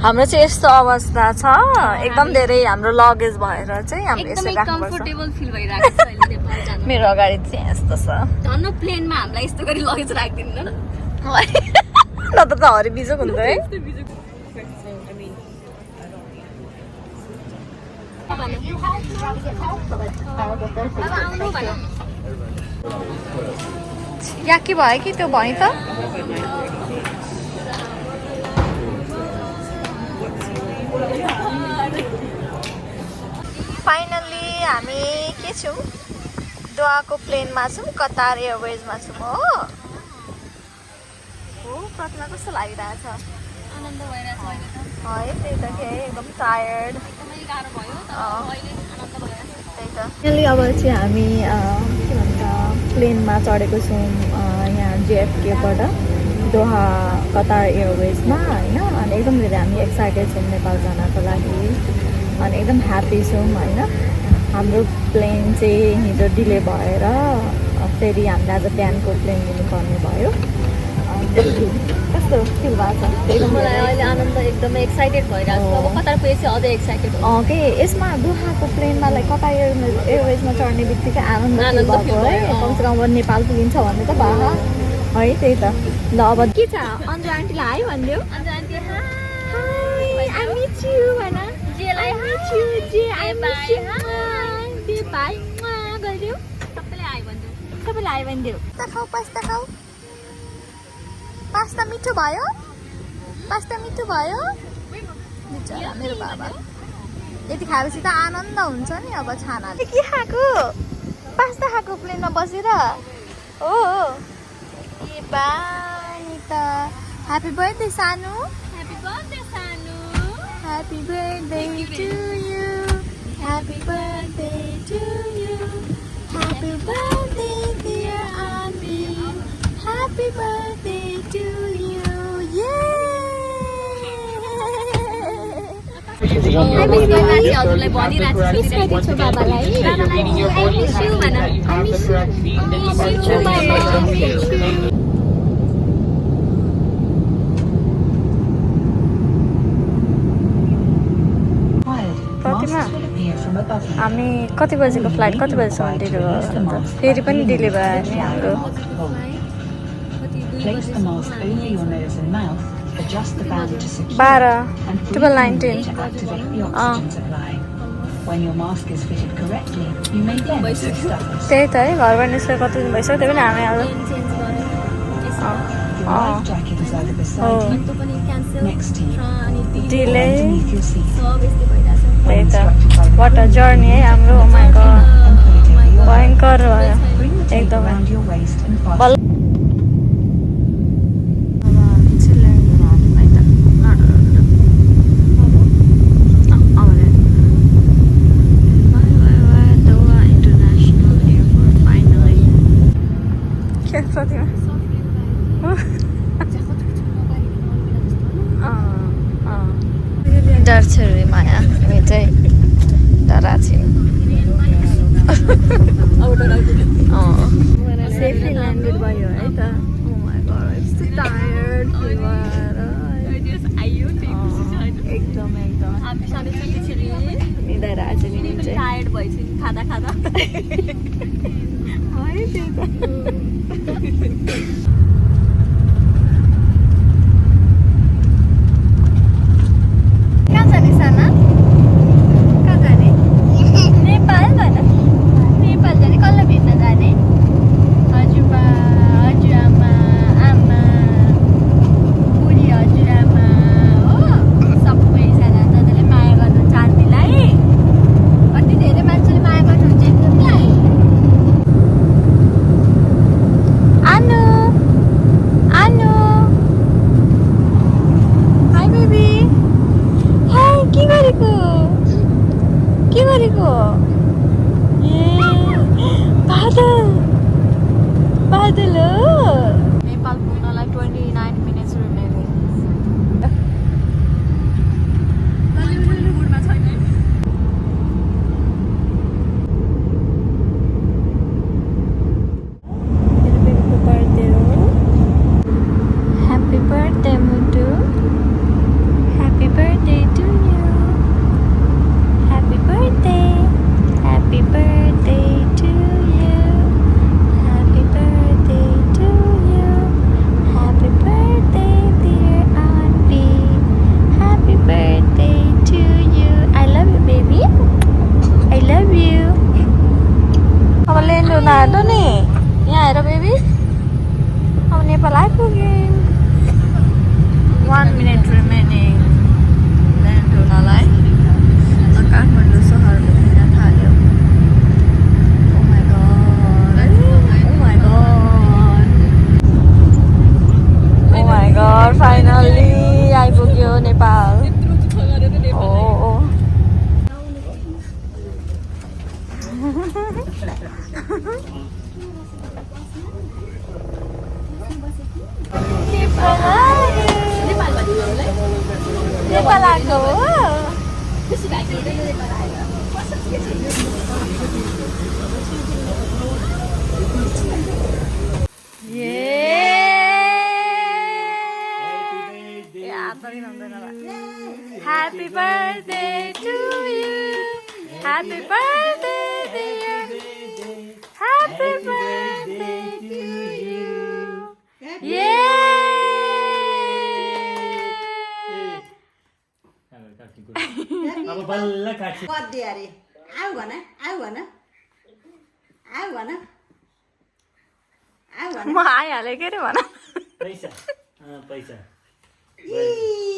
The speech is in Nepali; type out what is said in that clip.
हाम्रो चाहिँ यस्तो अवस्था छ एकदम धेरै हाम्रो लगेज भएर चाहिँ हामीले यसरी राख्नुपर्छ कम्फर्टेबल फिल भइरहेको छ अहिले नेपाल जान मेरो अगाडि चाहिँ यस्तो छ धन्न प्लेनमा हामीलाई यस्तो गरी लगेज राख्दिन्न न त हरि बिजोक हुन्छ है या के भयो कि त्यो भयो त फाइनल्ली हामी के छौँ दोहाको प्लेनमा छौँ कतार एयरवेजमा छौँ हो प्रतिमा कस्तो लागिरहेछ आनन्द भइरहेछ अहिले त है त्यही त के एकदम टायर्ड एकदमै गाह्रो भयो तर अहिले आनन्द भइरहेछ त्यही त अहिले अब चाहिँ हामी के भन्छ प्लेनमा चढेको छौँ यहाँ JFKबाट दोहा कतार एयरवेजमा होइन अनि एकदम धेरै हामी एक्साइटेड छौँ नेपाल जानको लागि अनि एकदम ह्याप्पी छौँ होइन हाम्रो प्लेन चाहिँ हिजो डिले भएर फेरि हामीले आज बिहानको प्लेन लिनुपर्ने भयो कस्तो फिल भएको छ मलाई अहिले आनन्द एकदमै एक्साइटेड भइरहेको छु अब कतार पुगेपछि अझै एक्साइटेड के यसमा दोहाको प्लेनमा लाइक कतार एयरवेजमा चढ्ने बित्तिकै आनन्द भएको है कमसेकम अब नेपाल पुगिन्छ भन्ने त भयो है त्यही त ल अब के छ अन्जु आन्टीलाई हाई भनिदेऊ अन्त aunty hi I meet you भन जेलाई मिट यु जे I meet you bye bye गरिदेऊ सबैले हाई भनिदेऊ सबैलाई हाई भनिदेऊ पास्ता खाऊ पास्ता मिठो भयो पास्ता मिठो भयो बिचरा मेरो बाबा यति खाएपछि त आनन्द हुन्छ नि अब छाना के खाएको पास्ता खाएको प्लेनमा बसेर हो ए बानी त happy birthday Sanu happy birthday Sanu happy birthday to you happy birthday to you happy birthday dear aunty happy birthday to you, I miss you बाबालाई I miss you भन I miss you बाबा प्रतिमा हामी कति बजेको फ्लाइट कति बजीसम्म डिले भयो अन्त फेरि पनि डिले भयो नि हाम्रो Place the mask over your nose and mouth, adjust the band to secure, 12, and 12, 19. to activate the oxygen supply. When your mask is fitted correctly, you may then switch status. त्यही त है घरबाट निस्केर कति दिन भइसक्यो त्यही पनि हामी अब Your life jacket is over beside you. Next to you. Delay Underneath your seat. त्यही त वाट अ जर्नी है हाम्रो my god भयङ्कर भयो Bring the tape एकदमै around your waist and fasten. बल डर छ रे माया हामी चाहिँ डरा छौँ सेफली ल्यान्डेड भयो है त एकदम एकदम निदाइरहेको छ नि टायर्ड भइसक्यो खाँदा खाँदा है त्यही त Nepal पुग्नलाई 29 minutes remaining Happy birthday Mutu. Happy birthday पलाएको हो Happy birthday to you. Happy birthday, dear. Happy birthday to you. Yay! अब बल्ल काट्छु बर्थडे अरे आऊ भन आऊ भन आऊ भन आऊ भन म आइहालेँ के अरे भन पैसा पैसा ई